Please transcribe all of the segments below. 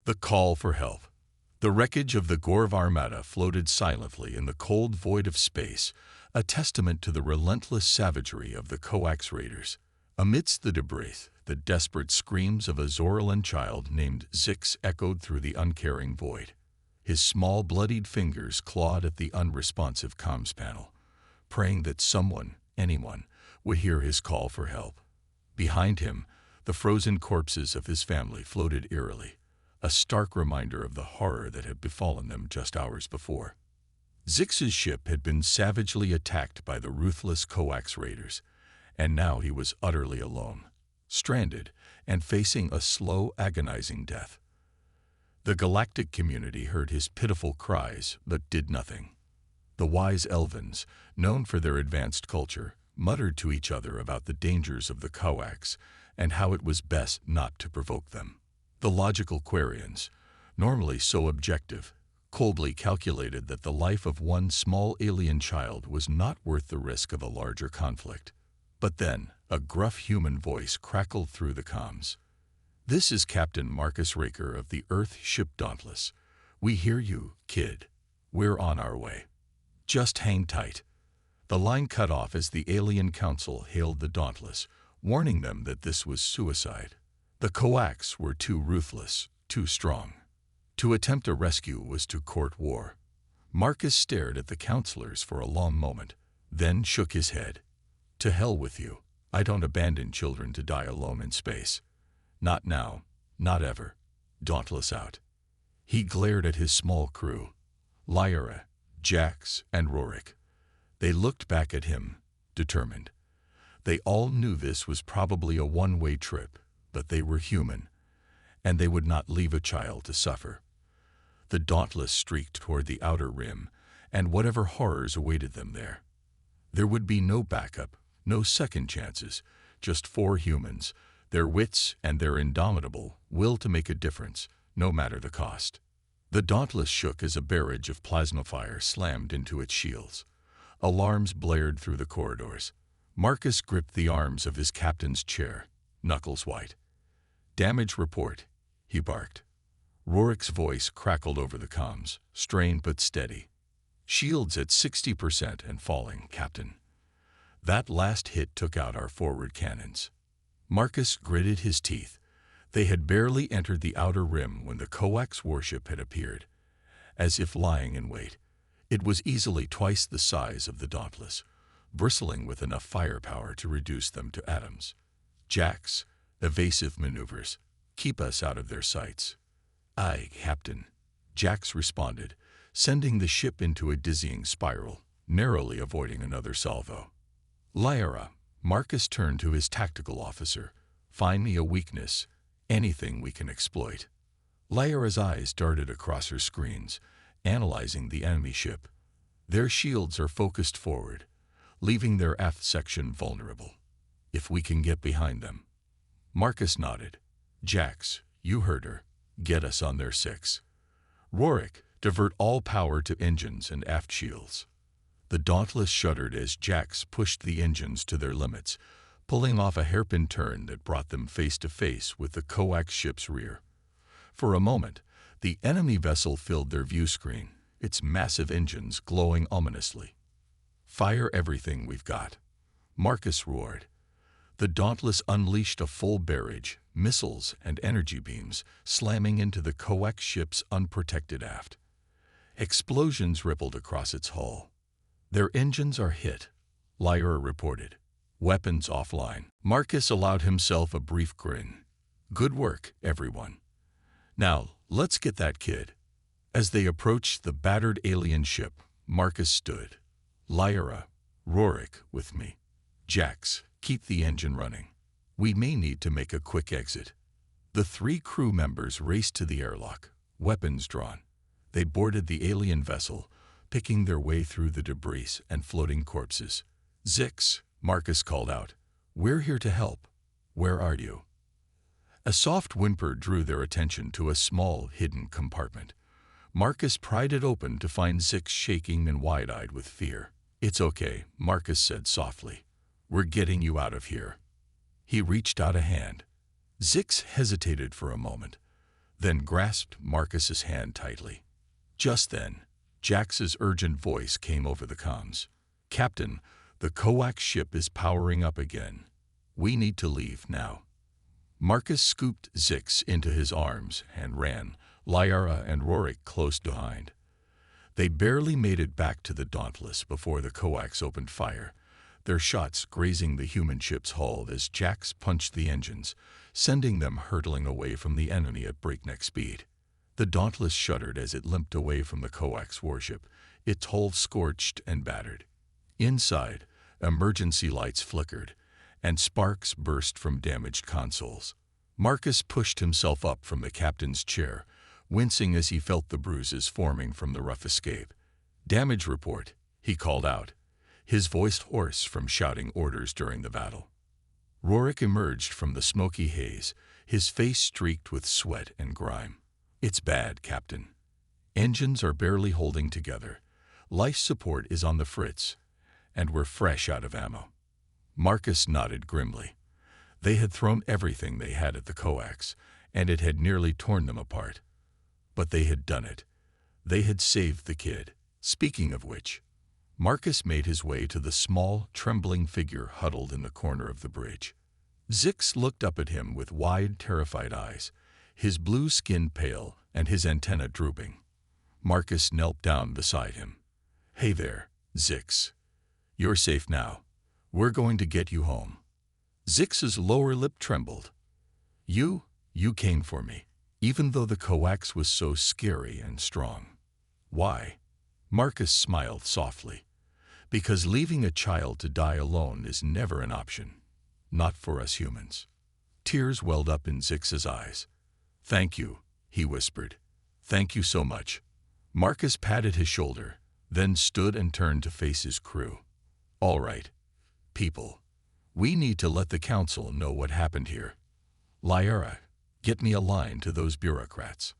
The call for help. The wreckage of the Gorv Armada floated silently in the cold void of space, a testament to the relentless savagery of the Coax raiders. Amidst the debris, the desperate screams of a Zoran child named Zix echoed through the uncaring void. His small, bloodied fingers clawed at the unresponsive comms panel, praying that someone, anyone, would hear his call for help. Behind him, the frozen corpses of his family floated eerily, a stark reminder of the horror that had befallen them just hours before. Zix's ship had been savagely attacked by the ruthless Coax raiders, and now he was utterly alone, stranded, and facing a slow, agonizing death. The galactic community heard his pitiful cries, but did nothing. The wise Elvins, known for their advanced culture, muttered to each other about the dangers of the Coax and how it was best not to provoke them. The logical Quarians, normally so objective, coldly calculated that the life of one small alien child was not worth the risk of a larger conflict. But then, a gruff human voice crackled through the comms. "This is Captain Marcus Raker of the Earth ship Dauntless. We hear you, kid. We're on our way. Just hang tight." The line cut off as the alien council hailed the Dauntless, warning them that this was suicide. The Coax were too ruthless, too strong. To attempt a rescue was to court war. Marcus stared at the counselors for a long moment, then shook his head. "To hell with you. I don't abandon children to die alone in space. Not now, not ever. Dauntless out." He glared at his small crew, Lyra, Jax, and Rorik. They looked back at him, determined. They all knew this was probably a one-way trip, but they were human, and they would not leave a child to suffer. The Dauntless streaked toward the outer rim, and whatever horrors awaited them there. There would be no backup, no second chances, just 4 humans, their wits and their indomitable will to make a difference, no matter the cost. The Dauntless shook as a barrage of plasma fire slammed into its shields. Alarms blared through the corridors. Marcus gripped the arms of his captain's chair, knuckles white. "Damage report," he barked. Rorik's voice crackled over the comms, strained but steady. "Shields at 60% and falling, Captain. That last hit took out our forward cannons." Marcus gritted his teeth. They had barely entered the outer rim when the Coax warship had appeared. As if lying in wait, it was easily twice the size of the Dauntless, bristling with enough firepower to reduce them to atoms. "Jax, evasive maneuvers. Keep us out of their sights." "Aye, Captain," Jax responded, sending the ship into a dizzying spiral, narrowly avoiding another salvo. "Lyra," Marcus turned to his tactical officer. "Find me a weakness, anything we can exploit." Lyra's eyes darted across her screens, analyzing the enemy ship. "Their shields are focused forward, leaving their aft section vulnerable. If we can get behind them." Marcus nodded. "Jax, you heard her. Get us on their 6. Rorik, divert all power to engines and aft shields." The Dauntless shuddered as Jax pushed the engines to their limits, pulling off a hairpin turn that brought them face to face with the Coax ship's rear. For a moment, the enemy vessel filled their view screen, its massive engines glowing ominously. "Fire everything we've got," Marcus roared. The Dauntless unleashed a full barrage, missiles and energy beams, slamming into the Coax ship's unprotected aft. Explosions rippled across its hull. "Their engines are hit," Lyra reported. "Weapons offline." Marcus allowed himself a brief grin. "Good work, everyone. Now, let's get that kid." As they approached the battered alien ship, Marcus stood. "Lyra, Rorik, with me. Jax, keep the engine running. We may need to make a quick exit." The 3 crew members raced to the airlock, weapons drawn. They boarded the alien vessel, picking their way through the debris and floating corpses. "Zix," Marcus called out. "We're here to help. Where are you?" A soft whimper drew their attention to a small, hidden compartment. Marcus pried it open to find Zix shaking and wide-eyed with fear. "It's okay," Marcus said softly. "We're getting you out of here." He reached out a hand. Zix hesitated for a moment, then grasped Marcus's hand tightly. Just then, Jax's urgent voice came over the comms. "Captain, the Coax ship is powering up again. We need to leave now." Marcus scooped Zix into his arms and ran, Lyra and Rorik close behind. They barely made it back to the Dauntless before the Coax opened fire, their shots grazing the human ship's hull as Jax punched the engines, sending them hurtling away from the enemy at breakneck speed. The Dauntless shuddered as it limped away from the Coax warship, its hull scorched and battered. Inside, emergency lights flickered, and sparks burst from damaged consoles. Marcus pushed himself up from the captain's chair, wincing as he felt the bruises forming from the rough escape. "Damage report," he called out, his voice hoarse from shouting orders during the battle. Rorik emerged from the smoky haze, his face streaked with sweat and grime. "It's bad, Captain. Engines are barely holding together. Life support is on the fritz, and we're fresh out of ammo." Marcus nodded grimly. They had thrown everything they had at the Coax, and it had nearly torn them apart. But they had done it. They had saved the kid. Speaking of which, Marcus made his way to the small, trembling figure huddled in the corner of the bridge. Zix looked up at him with wide, terrified eyes, his blue skin pale and his antenna drooping. Marcus knelt down beside him. "Hey there, Zix. You're safe now. We're going to get you home." Zix's lower lip trembled. You came for me, even though the Coax was so scary and strong." "Why?" Marcus smiled softly. "Because leaving a child to die alone is never an option. Not for us humans." Tears welled up in Zix's eyes. "Thank you," he whispered. "Thank you so much." Marcus patted his shoulder, then stood and turned to face his crew. "All right, people. We need to let the council know what happened here. Lyra, get me a line to those bureaucrats."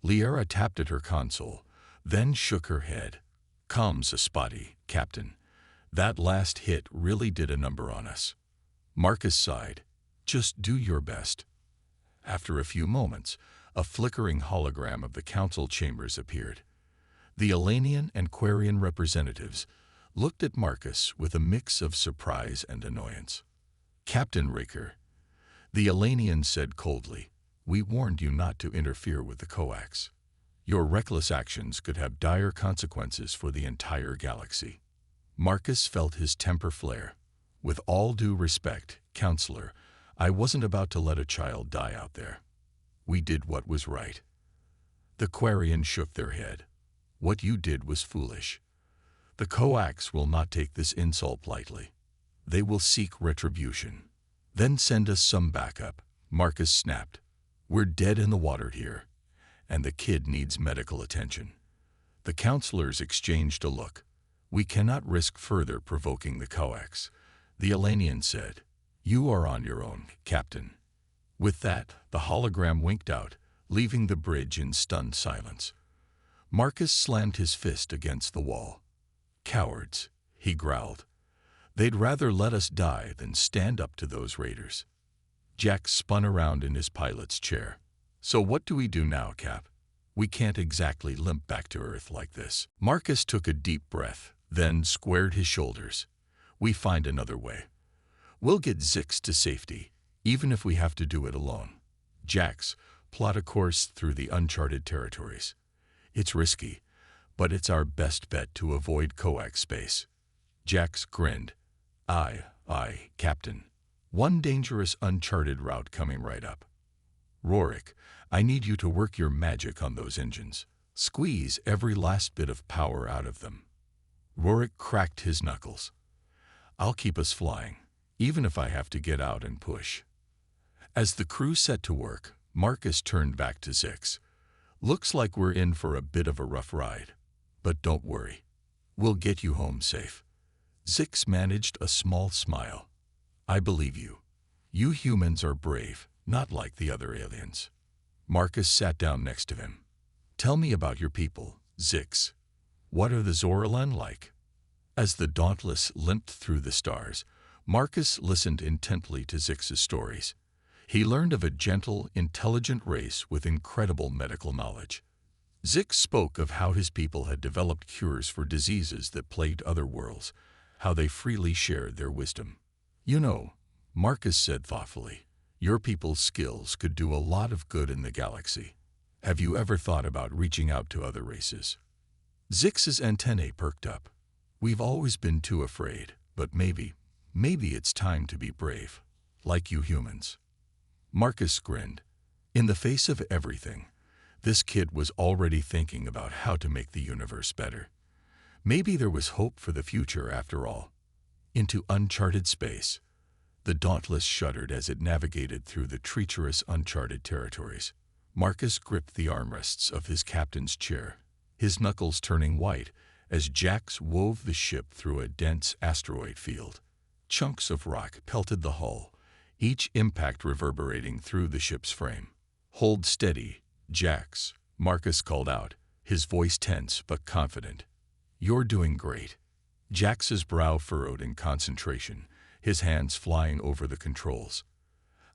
Lyra tapped at her console, then shook her head. "Comms a spotty, Captain. That last hit really did a number on us." Marcus sighed. "Just do your best." After a few moments, a flickering hologram of the council chambers appeared. The Elanian and Quarian representatives looked at Marcus with a mix of surprise and annoyance. "Captain Raker," the Elanian said coldly, "we warned you not to interfere with the Coax. Your reckless actions could have dire consequences for the entire galaxy." Marcus felt his temper flare. "With all due respect, Counselor, I wasn't about to let a child die out there. We did what was right." The Quarians shook their head. "What you did was foolish. The Coax will not take this insult lightly. They will seek retribution. Then send us some backup," Marcus snapped. "We're dead in the water here, and the kid needs medical attention." The counselors exchanged a look. "We cannot risk further provoking the Coax," the Elanian said. "You are on your own, Captain." With that, the hologram winked out, leaving the bridge in stunned silence. Marcus slammed his fist against the wall. "Cowards," he growled. "They'd rather let us die than stand up to those raiders." Jack spun around in his pilot's chair. "So what do we do now, Cap? We can't exactly limp back to Earth like this." Marcus took a deep breath, then squared his shoulders. "We find another way. We'll get Zix to safety, even if we have to do it alone. Jax, plot a course through the uncharted territories. It's risky, but it's our best bet to avoid Coax space." Jax grinned. Aye, Captain. One dangerous uncharted route coming right up." "Rorik, I need you to work your magic on those engines. Squeeze every last bit of power out of them." Rorik cracked his knuckles. "I'll keep us flying, even if I have to get out and push." As the crew set to work, Marcus turned back to Zix. "Looks like we're in for a bit of a rough ride. But don't worry. We'll get you home safe." Zix managed a small smile. "I believe you. You humans are brave, not like the other aliens." Marcus sat down next to him. "Tell me about your people, Zix. What are the Zoran like?" As the Dauntless limped through the stars, Marcus listened intently to Zix's stories. He learned of a gentle, intelligent race with incredible medical knowledge. Zix spoke of how his people had developed cures for diseases that plagued other worlds, how they freely shared their wisdom. You know, Marcus said thoughtfully, your people's skills could do a lot of good in the galaxy. Have you ever thought about reaching out to other races? Zix's antennae perked up. We've always been too afraid, but maybe it's time to be brave, like you humans. Marcus grinned. In the face of everything, this kid was already thinking about how to make the universe better. Maybe there was hope for the future after all. Into uncharted space, the Dauntless shuddered as it navigated through the treacherous uncharted territories. Marcus gripped the armrests of his captain's chair, his knuckles turning white as Jax wove the ship through a dense asteroid field. Chunks of rock pelted the hull, each impact reverberating through the ship's frame. Hold steady, Jax, Marcus called out, his voice tense but confident. You're doing great. Jax's brow furrowed in concentration, his hands flying over the controls.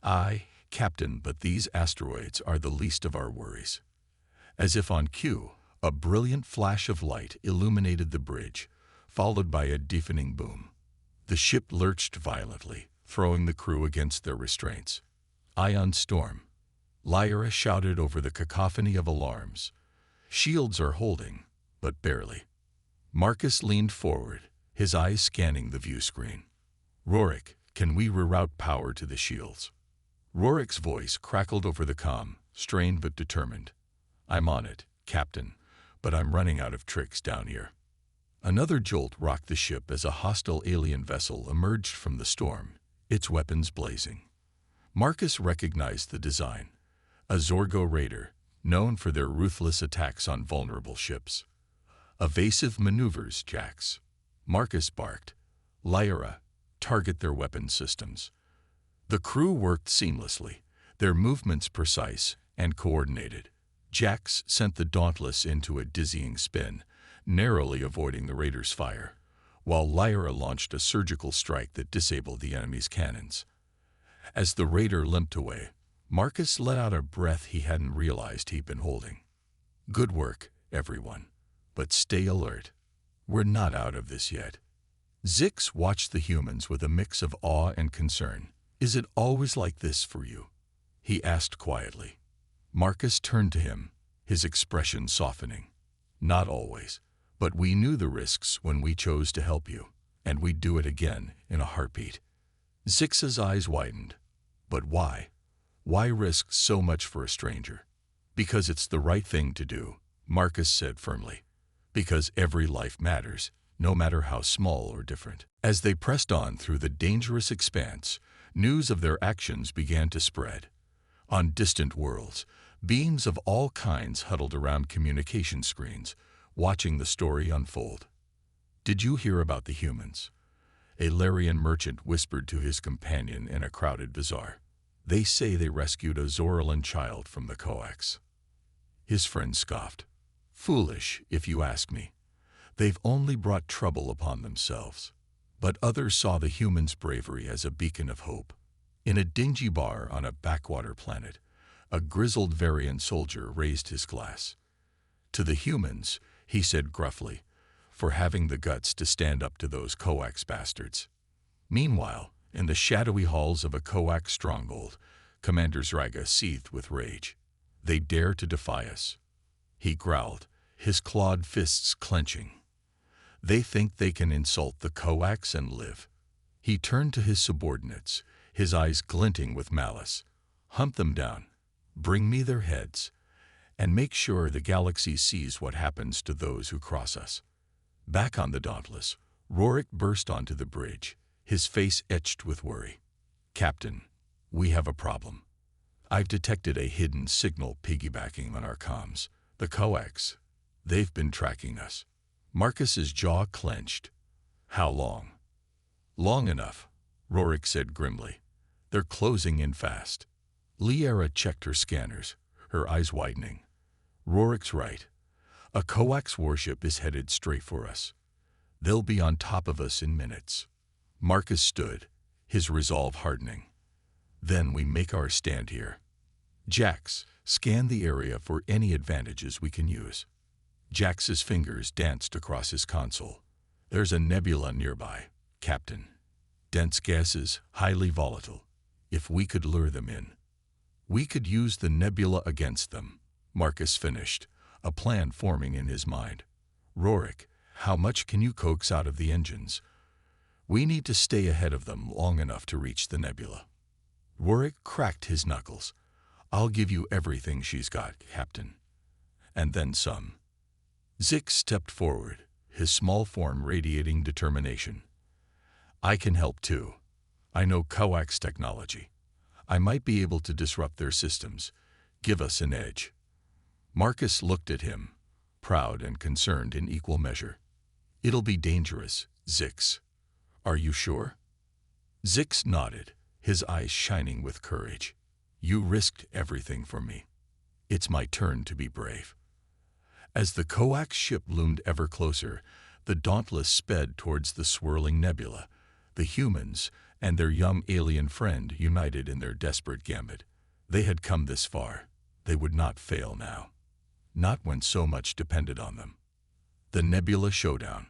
Aye, Captain, but these asteroids are the least of our worries. As if on cue, a brilliant flash of light illuminated the bridge, followed by a deafening boom. The ship lurched violently, throwing the crew against their restraints. Ion storm. Lyra shouted over the cacophony of alarms. Shields are holding, but barely. Marcus leaned forward, his eyes scanning the view screen. Rorik, can we reroute power to the shields? Rorik's voice crackled over the comm, strained but determined. I'm on it, Captain, but I'm running out of tricks down here. Another jolt rocked the ship as a hostile alien vessel emerged from the storm, its weapons blazing. Marcus recognized the design. A Zorgo raider, known for their ruthless attacks on vulnerable ships. Evasive maneuvers, Jax. Marcus barked. Lyra, target their weapon systems. The crew worked seamlessly, their movements precise and coordinated. Jax sent the Dauntless into a dizzying spin, narrowly avoiding the raiders' fire, while Lyra launched a surgical strike that disabled the enemy's cannons. As the raider limped away, Marcus let out a breath he hadn't realized he'd been holding. Good work, everyone, but stay alert. We're not out of this yet. Zix watched the humans with a mix of awe and concern. Is it always like this for you? He asked quietly. Marcus turned to him, his expression softening. Not always, but we knew the risks when we chose to help you, and we'd do it again in a heartbeat. Zix's eyes widened. But why? Why risk so much for a stranger? Because it's the right thing to do, Marcus said firmly. Because every life matters, no matter how small or different. As they pressed on through the dangerous expanse, news of their actions began to spread. On distant worlds, beings of all kinds huddled around communication screens, watching the story unfold. Did you hear about the humans? A Larian merchant whispered to his companion in a crowded bazaar. They say they rescued a Zoran child from the Coax. His friend scoffed. Foolish, if you ask me. They've only brought trouble upon themselves. But others saw the humans' bravery as a beacon of hope. In a dingy bar on a backwater planet, a grizzled Varian soldier raised his glass. To the humans, he said gruffly, for having the guts to stand up to those Coax bastards. Meanwhile, in the shadowy halls of a Coax stronghold, Commander Zraga seethed with rage. They dare to defy us. He growled, his clawed fists clenching. They think they can insult the Coax and live. He turned to his subordinates, his eyes glinting with malice. Hunt them down, bring me their heads, and make sure the galaxy sees what happens to those who cross us. Back on the Dauntless, Rorik burst onto the bridge, his face etched with worry. Captain, we have a problem. I've detected a hidden signal piggybacking on our comms. The Coax, they've been tracking us. Marcus's jaw clenched. How long? Long enough, Rorik said grimly. They're closing in fast. Lyra checked her scanners, her eyes widening. Rorik's right. A Coax warship is headed straight for us. They'll be on top of us in minutes. Marcus stood, his resolve hardening. Then we make our stand here. Jax, scan the area for any advantages we can use. Jax's fingers danced across his console. There's a nebula nearby, Captain. Dense gases, highly volatile. If we could lure them in, we could use the nebula against them. Marcus finished, a plan forming in his mind. Rorik, how much can you coax out of the engines? We need to stay ahead of them long enough to reach the nebula. Rorik cracked his knuckles. I'll give you everything she's got, Captain. And then some. Zix stepped forward, his small form radiating determination. I can help too. I know Coax technology. I might be able to disrupt their systems. Give us an edge. Marcus looked at him, proud and concerned in equal measure. It'll be dangerous, Zix. Are you sure? Zix nodded, his eyes shining with courage. You risked everything for me. It's my turn to be brave. As the Coax ship loomed ever closer, the Dauntless sped towards the swirling nebula. The humans and their young alien friend united in their desperate gambit. They had come this far. They would not fail now. Not when so much depended on them. The Nebula showdown.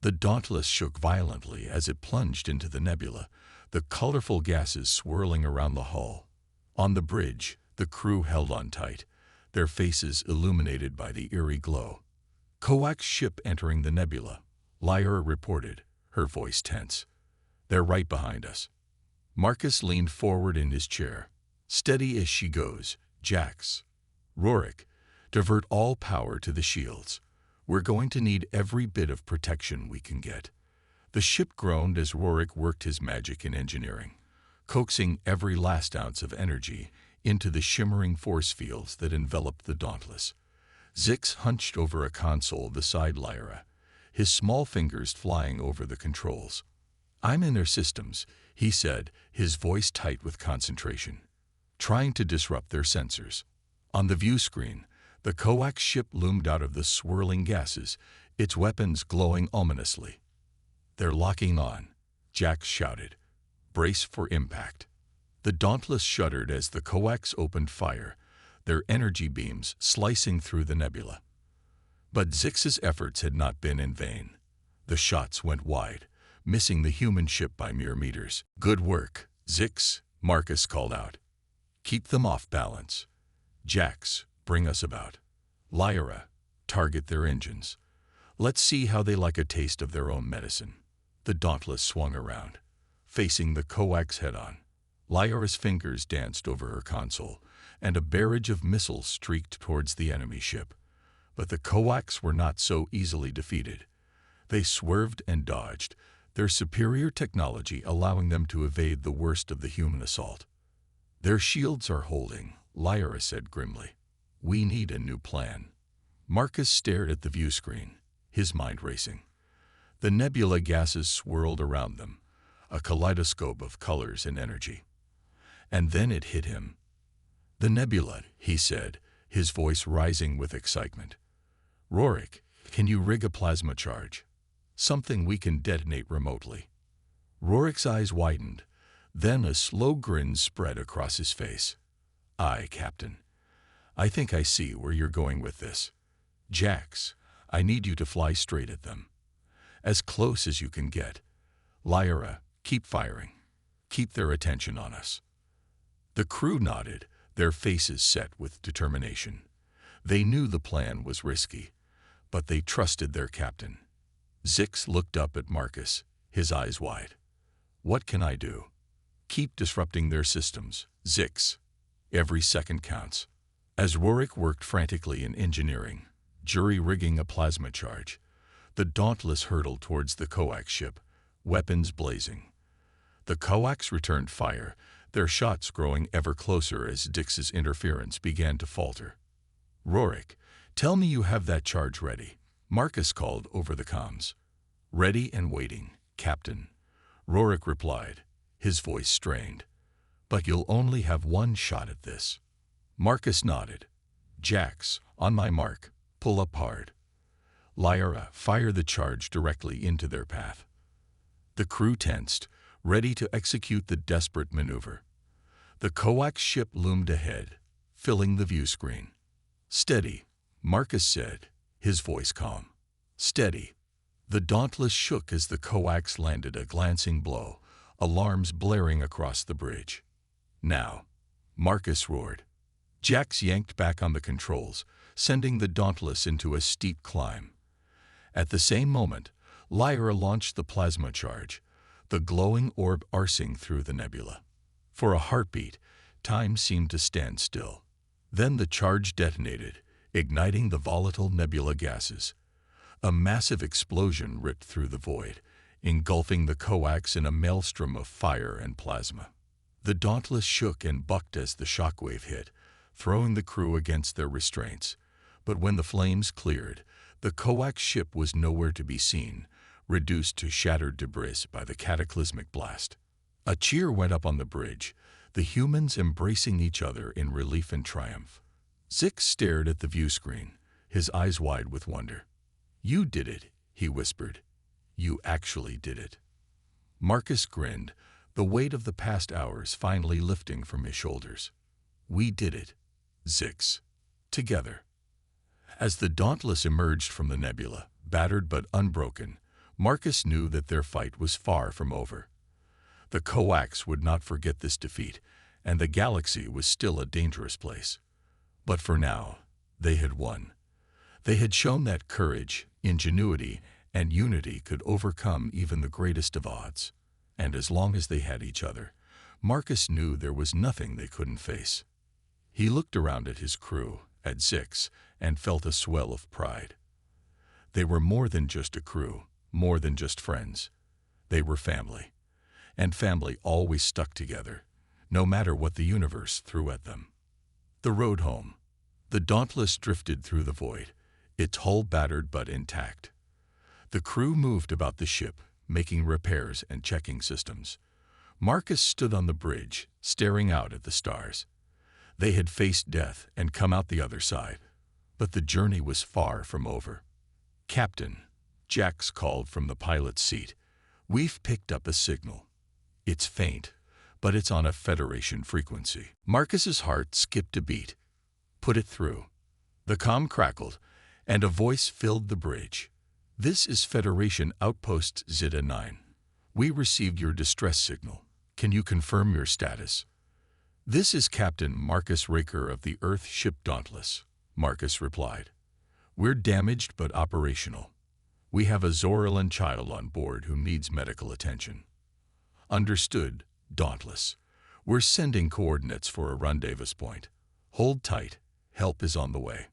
The Dauntless shook violently as it plunged into the nebula, the colorful gases swirling around the hull. On the bridge, the crew held on tight, their faces illuminated by the eerie glow. Coax ship entering the nebula, Lyra reported, her voice tense. They're right behind us. Marcus leaned forward in his chair. Steady as she goes, Jax. Rorik, divert all power to the shields. We're going to need every bit of protection we can get. The ship groaned as Rorik worked his magic in engineering, coaxing every last ounce of energy into the shimmering force fields that enveloped the Dauntless. Zix hunched over a console beside Lyra, his small fingers flying over the controls. I'm in their systems, he said, his voice tight with concentration, trying to disrupt their sensors. On the view screen, the Coax ship loomed out of the swirling gases, its weapons glowing ominously. They're locking on, Jax shouted. Brace for impact. The Dauntless shuddered as the Coax opened fire, their energy beams slicing through the nebula. But Zix's efforts had not been in vain. The shots went wide, missing the human ship by mere meters. Good work, Zix, Marcus called out. Keep them off balance. Jax, bring us about. Lyra, target their engines. Let's see how they like a taste of their own medicine. The Dauntless swung around, facing the Coax head-on. Lyra's fingers danced over her console, and a barrage of missiles streaked towards the enemy ship. But the Coax were not so easily defeated. They swerved and dodged, their superior technology allowing them to evade the worst of the human assault. Their shields are holding, Lyra said grimly. We need a new plan. Marcus stared at the view screen, his mind racing. The nebula gases swirled around them, a kaleidoscope of colors and energy. And then it hit him. The nebula, he said, his voice rising with excitement. Rorik, can you rig a plasma charge? Something we can detonate remotely. Rorik's eyes widened, then a slow grin spread across his face. Aye, Captain. I think I see where you're going with this. Jax, I need you to fly straight at them. As close as you can get. Lyra, keep firing. Keep their attention on us. The crew nodded, their faces set with determination. They knew the plan was risky, but they trusted their captain. Zix looked up at Marcus, his eyes wide. What can I do? Keep disrupting their systems, Zix. Every second counts. As Rorik worked frantically in engineering, jury-rigging a plasma charge, the Dauntless hurtled towards the Coax ship, weapons blazing. The Coax returned fire, their shots growing ever closer as Zix's interference began to falter. Rorik, tell me you have that charge ready, Marcus called over the comms. Ready and waiting, Captain. Rorik replied, his voice strained. But you'll only have one shot at this. Marcus nodded. Jax, on my mark, pull up hard. Lyra, fire the charge directly into their path. The crew tensed, ready to execute the desperate maneuver. The Coax ship loomed ahead, filling the view screen. "Steady," Marcus said, his voice calm. "Steady." The Dauntless shook as the Coax landed a glancing blow, alarms blaring across the bridge. "Now," Marcus roared. Jax yanked back on the controls, sending the Dauntless into a steep climb. At the same moment, Lyra launched the plasma charge, the glowing orb arcing through the nebula. For a heartbeat, time seemed to stand still. Then the charge detonated, igniting the volatile nebula gases. A massive explosion ripped through the void, engulfing the Coax in a maelstrom of fire and plasma. The Dauntless shook and bucked as the shockwave hit, throwing the crew against their restraints. But when the flames cleared, the Coax ship was nowhere to be seen, reduced to shattered debris by the cataclysmic blast. A cheer went up on the bridge, the humans embracing each other in relief and triumph. Zix stared at the view screen, his eyes wide with wonder. "You did it," he whispered. "You actually did it." Marcus grinned, the weight of the past hours finally lifting from his shoulders. "We did it, Zix. Together." As the Dauntless emerged from the nebula, battered but unbroken, Marcus knew that their fight was far from over. The Coax would not forget this defeat, and the galaxy was still a dangerous place. But for now, they had won. They had shown that courage, ingenuity, and unity could overcome even the greatest of odds. And as long as they had each other, Marcus knew there was nothing they couldn't face. He looked around at his crew, at Zix, and felt a swell of pride. They were more than just a crew, more than just friends. They were family. And family always stuck together, no matter what the universe threw at them. The road home. The Dauntless drifted through the void, its hull battered but intact. The crew moved about the ship, making repairs and checking systems. Marcus stood on the bridge, staring out at the stars. They had faced death and come out the other side, but the journey was far from over. "Captain," Jax called from the pilot's seat, "we've picked up a signal. It's faint, but it's on a Federation frequency." Marcus's heart skipped a beat. "Put it through." The comm crackled, and a voice filled the bridge. "This is Federation Outpost Zeta 9. We received your distress signal. Can you confirm your status?" "This is Captain Marcus Raker of the Earth ship Dauntless," Marcus replied. "We're damaged but operational. We have a Zoran child on board who needs medical attention." "Understood, Dauntless. We're sending coordinates for a rendezvous point. Hold tight. Help is on the way."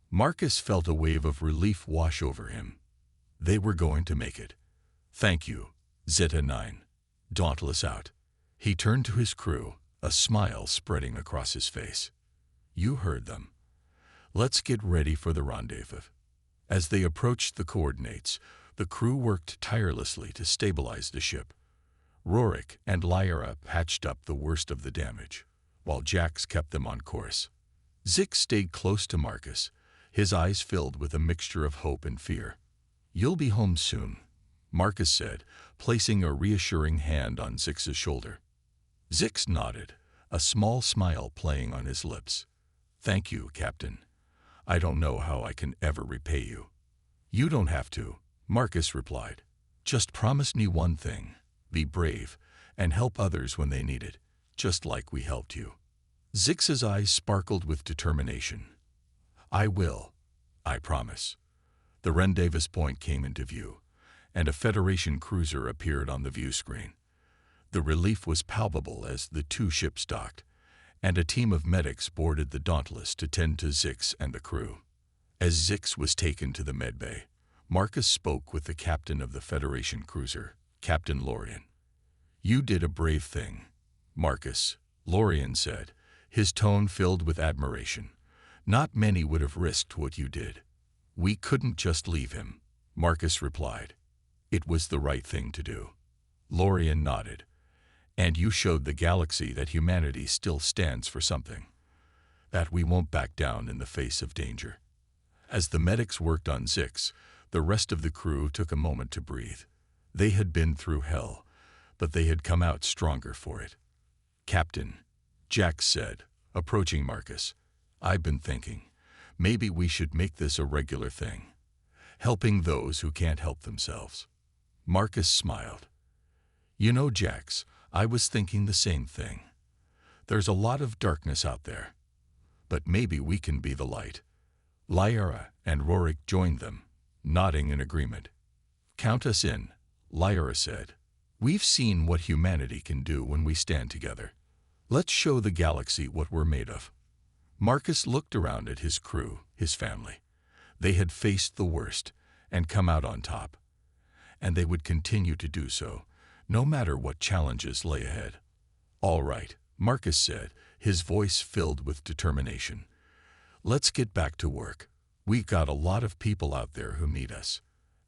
Marcus felt a wave of relief wash over him. They were going to make it. "Thank you, Zeta 9. Dauntless out." He turned to his crew, a smile spreading across his face. "You heard them. Let's get ready for the rendezvous." As they approached the coordinates, the crew worked tirelessly to stabilize the ship. Rorik and Lyra patched up the worst of the damage, while Jax kept them on course. Zix stayed close to Marcus, his eyes filled with a mixture of hope and fear. "You'll be home soon," Marcus said, placing a reassuring hand on Zix's shoulder. Zix nodded, a small smile playing on his lips. "Thank you, Captain. I don't know how I can ever repay you." "You don't have to," Marcus replied. "Just promise me one thing. Be brave, and help others when they need it, just like we helped you." Zix's eyes sparkled with determination. "I will. I promise." The rendezvous point came into view, and a Federation cruiser appeared on the view screen. The relief was palpable as the two ships docked, and a team of medics boarded the Dauntless to tend to Zix and the crew. As Zix was taken to the medbay, Marcus spoke with the captain of the Federation cruiser, Captain Lorian. "You did a brave thing, Marcus," Lorian said, his tone filled with admiration. "Not many would have risked what you did." "We couldn't just leave him," Marcus replied. "It was the right thing to do." Lorian nodded. "And you showed the galaxy that humanity still stands for something. That we won't back down in the face of danger." As the medics worked on Zix, the rest of the crew took a moment to breathe. They had been through hell, but they had come out stronger for it. "Captain," Jack said, approaching Marcus. I've been thinking, maybe we should make this a regular thing, helping those who can't help themselves. Marcus smiled. You know, Jax, I was thinking the same thing. There's a lot of darkness out there, but maybe we can be the light. Lyra and Rorik joined them, nodding in agreement. Count us in, Lyra said. We've seen what humanity can do when we stand together. Let's show the galaxy what we're made of. Marcus looked around at his crew, his family. They had faced the worst and come out on top, and they would continue to do so, no matter what challenges lay ahead. All right, Marcus said, his voice filled with determination. Let's get back to work. We've got a lot of people out there who need us.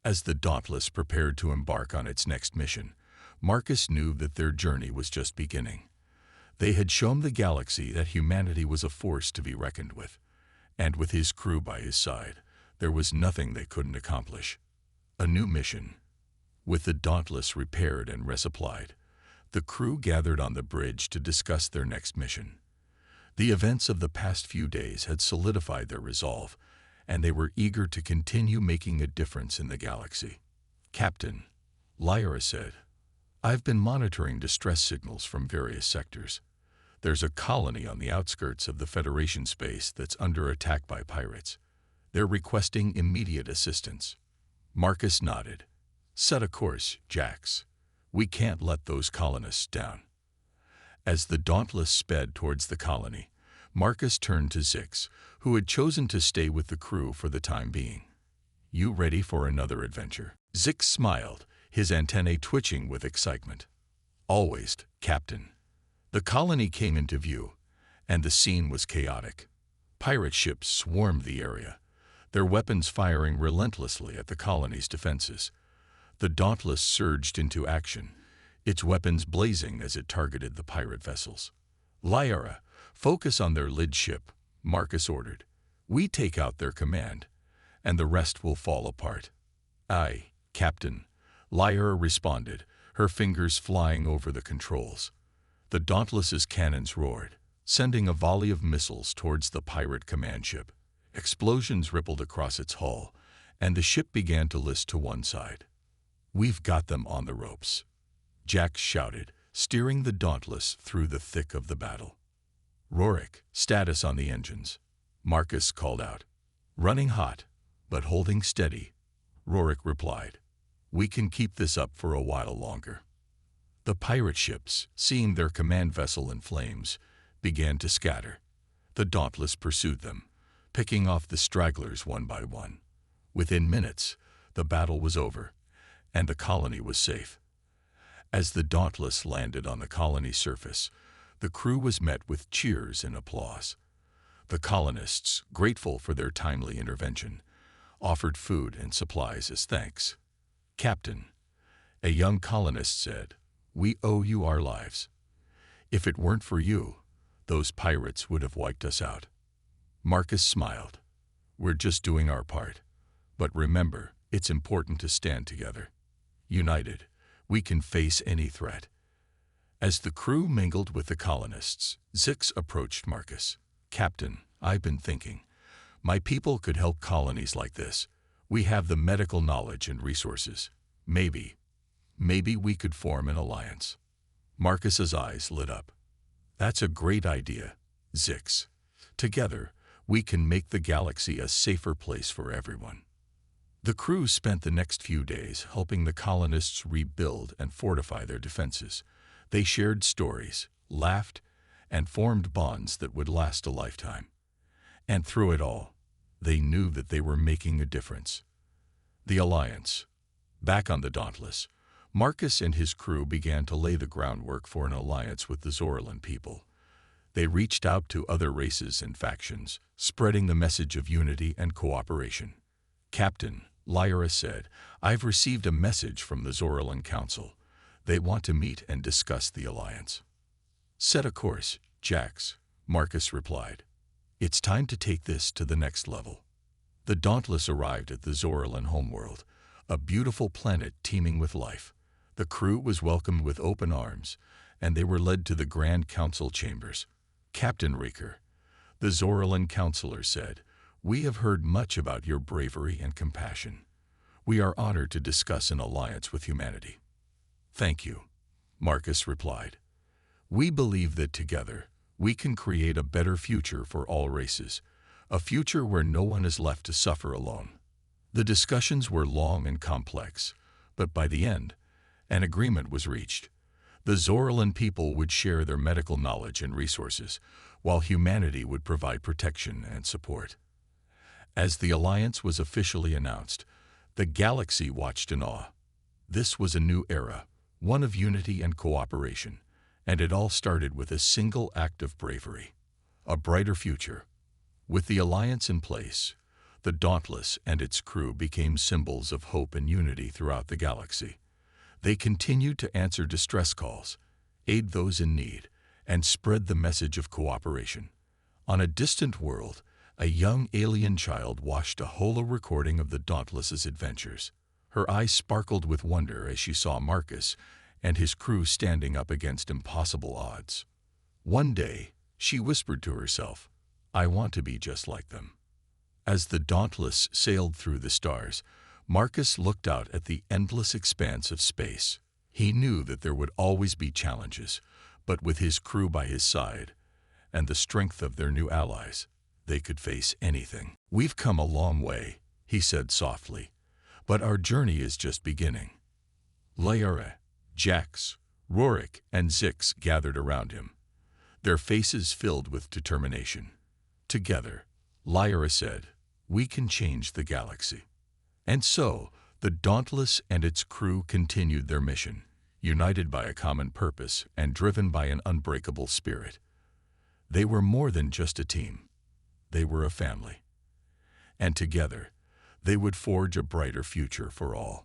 As the Dauntless prepared to embark on its next mission, Marcus knew that their journey was just beginning. They had shown the galaxy that humanity was a force to be reckoned with, and with his crew by his side, there was nothing they couldn't accomplish. A new mission. With the Dauntless repaired and resupplied, the crew gathered on the bridge to discuss their next mission. The events of the past few days had solidified their resolve, and they were eager to continue making a difference in the galaxy. Captain, Lyra said, I've been monitoring distress signals from various sectors. There's a colony on the outskirts of the Federation space that's under attack by pirates. They're requesting immediate assistance. Marcus nodded. Set a course, Jax. We can't let those colonists down. As the Dauntless sped towards the colony, Marcus turned to Zix, who had chosen to stay with the crew for the time being. You ready for another adventure? Zix smiled, his antennae twitching with excitement. Always, Captain. The colony came into view, and the scene was chaotic. Pirate ships swarmed the area, their weapons firing relentlessly at the colony's defenses. The Dauntless surged into action, its weapons blazing as it targeted the pirate vessels. Lyra, focus on their lead ship, Marcus ordered. We take out their command, and the rest will fall apart. Aye, Captain, Lyra responded, her fingers flying over the controls. The Dauntless's cannons roared, sending a volley of missiles towards the pirate command ship. Explosions rippled across its hull, and the ship began to list to one side. We've got them on the ropes, Jack shouted, steering the Dauntless through the thick of the battle. Rorik, status on the engines, Marcus called out. Running hot, but holding steady, Rorik replied. We can keep this up for a while longer. The pirate ships, seeing their command vessel in flames, began to scatter. The Dauntless pursued them, picking off the stragglers one by one. Within minutes, the battle was over, and the colony was safe. As the Dauntless landed on the colony's surface, the crew was met with cheers and applause. The colonists, grateful for their timely intervention, offered food and supplies as thanks. Captain, a young colonist said, we owe you our lives. If it weren't for you, those pirates would have wiped us out. Marcus smiled. We're just doing our part. But remember, it's important to stand together. United, we can face any threat. As the crew mingled with the colonists, Zix approached Marcus. Captain, I've been thinking. My people could help colonies like this. We have the medical knowledge and resources. Maybe we could form an alliance. Marcus's eyes lit up. That's a great idea, Zix. Together, we can make the galaxy a safer place for everyone. The crew spent the next few days helping the colonists rebuild and fortify their defenses. They shared stories, laughed, and formed bonds that would last a lifetime. And through it all, they knew that they were making a difference. The Alliance. Back on the Dauntless, Marcus and his crew began to lay the groundwork for an alliance with the Zoran people. They reached out to other races and factions, spreading the message of unity and cooperation. Captain, Lyra said, I've received a message from the Zoran Council. They want to meet and discuss the alliance. Set a course, Jax, Marcus replied. It's time to take this to the next level. The Dauntless arrived at the Zoran homeworld, a beautiful planet teeming with life. The crew was welcomed with open arms, and they were led to the Grand Council chambers. Captain Reeker, the Zoran counselor said, "We have heard much about your bravery and compassion. We are honored to discuss an alliance with humanity." "Thank you," Marcus replied. "We believe that together, we can create a better future for all races, a future where no one is left to suffer alone." The discussions were long and complex, but by the end, an agreement was reached. The Zoran people would share their medical knowledge and resources, while humanity would provide protection and support. As the alliance was officially announced, the galaxy watched in awe. This was a new era, one of unity and cooperation, and it all started with a single act of bravery: a brighter future. With the alliance in place, the Dauntless and its crew became symbols of hope and unity throughout the galaxy. They continued to answer distress calls, aid those in need, and spread the message of cooperation. On a distant world, a young alien child watched a holo recording of the Dauntless's adventures. Her eyes sparkled with wonder as she saw Marcus and his crew standing up against impossible odds. One day, she whispered to herself, "I want to be just like them." As the Dauntless sailed through the stars, Marcus looked out at the endless expanse of space. He knew that there would always be challenges, but with his crew by his side and the strength of their new allies, they could face anything. "We've come a long way," he said softly, "but our journey is just beginning." Lyra, Jax, Rorik, and Zix gathered around him, their faces filled with determination. Together, Lyra said, "We can change the galaxy." And so, the Dauntless and its crew continued their mission, united by a common purpose and driven by an unbreakable spirit. They were more than just a team. They were a family. And together, they would forge a brighter future for all.